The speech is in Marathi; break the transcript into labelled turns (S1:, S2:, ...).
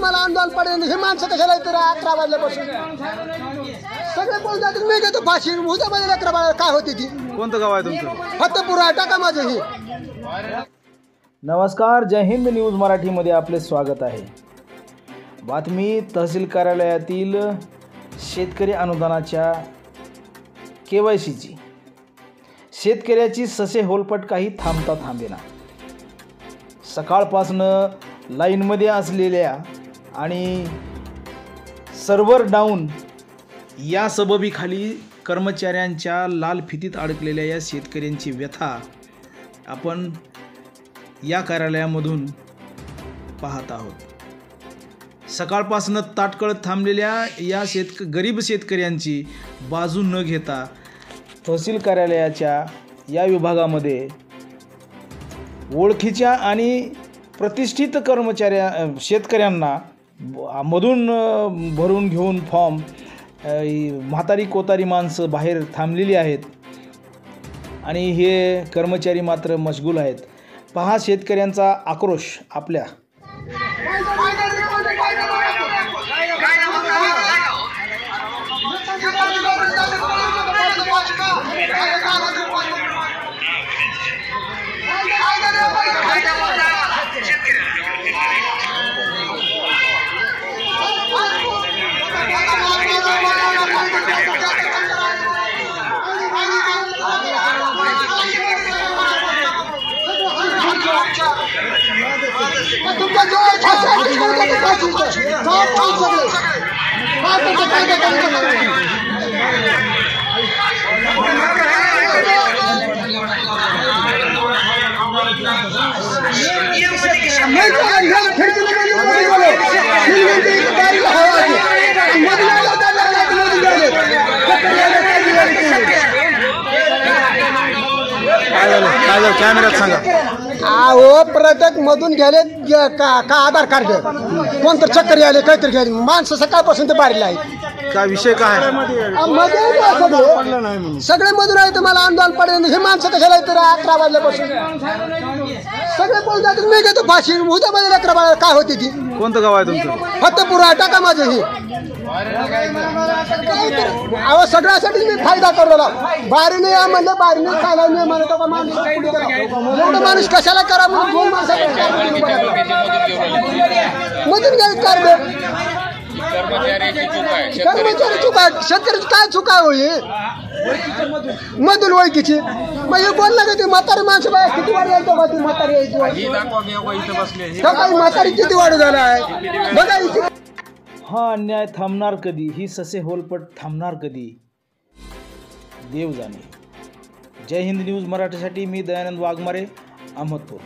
S1: मला आंदोलन पडेल हे माणसं कशाला येतं 11 वाजल्यापासून सगळे बोलतात मी घेतो फाशी उद्या मध्ये 11 वाजता काय होती ती.
S2: कोणतं गाव आहे तुमचं?
S1: फत्तेपुरा टाका माझं हे.
S3: नमस्कार, जय हिंद न्यूज मराठीमध्ये आपले स्वागत आहे. बातमी तहसील कार्यालयातील शेतकरी अनुदानाच्या KYCची. शेतकऱ्याची ससे होलपट काही थांबता थांबेना. सकाळपासनं लाईनमध्ये असलेल्या आणि सर्व्हर डाऊन या सबबीखाली कर्मचाऱ्यांच्या लाल फितीत अडकलेल्या या शेतकऱ्यांची व्यथा आपण या कार्यालयामधून पाहत आहोत. सकाळपासनं ताटकळत थांबलेल्या या गरीब शेतकऱ्यांची बाजू न घेता तहसील कार्यालयाच्या या विभागामध्ये ओळखीच्या आणि प्रतिष्ठित शेतकऱ्यांना मधून भरून घेऊन फॉर्म म्हातारी कोतारी माणसं बाहेर थांबलेली आहेत आणि हे कर्मचारी मात्र मशगूल आहेत. पहा शेतकऱ्यांचा आक्रोश आपल्या.
S2: कॅमेऱ्यात सांगा.
S1: अहो प्रत्येक मधून गेले का आधार कार्ड कोणतं चक्कर आले काहीतरी घ्यायला माणसं सकाळपासून ते बारीला आहेत.
S2: काय विषय काय
S1: सगळे मधून आहे तर मला आंदोलन पडेल हे माणसं कशाला येतं 11 वाजल्यापासून सगळे बोलतात मी घेतो फाशी उद्या मध्ये 11 वाजता काय होती ती.
S2: कोणतं गाव आहे तुमचं?
S1: फत्तेपुरा टाका माझं हे. अहो सगळ्यासाठी मी फायदा करला बारीने या म्हणलं बारीने चालला नाही म्हणत का माणूस एवढं माणूस कशाला करा म्हणून 2 माणसं मधून घ्यायचं कार्ड. कर्मचारी चुका शेतकऱ्याची काय चुका होईल मधून ओळखीची मग हे बोललं का ते म्हातारी माणसं बाय किती वाढ झाली ती म्हातारी यायची सकाळी म्हातारी किती वाढ झाला आहे बघा.
S3: हा अन्याय थांबणार कधी? ही ससे होलपट थांबणार कधी? देव जाणे. जय हिंद न्यूज मराठीसाठी मी दयानंद वाघमारे, अहमदपूर.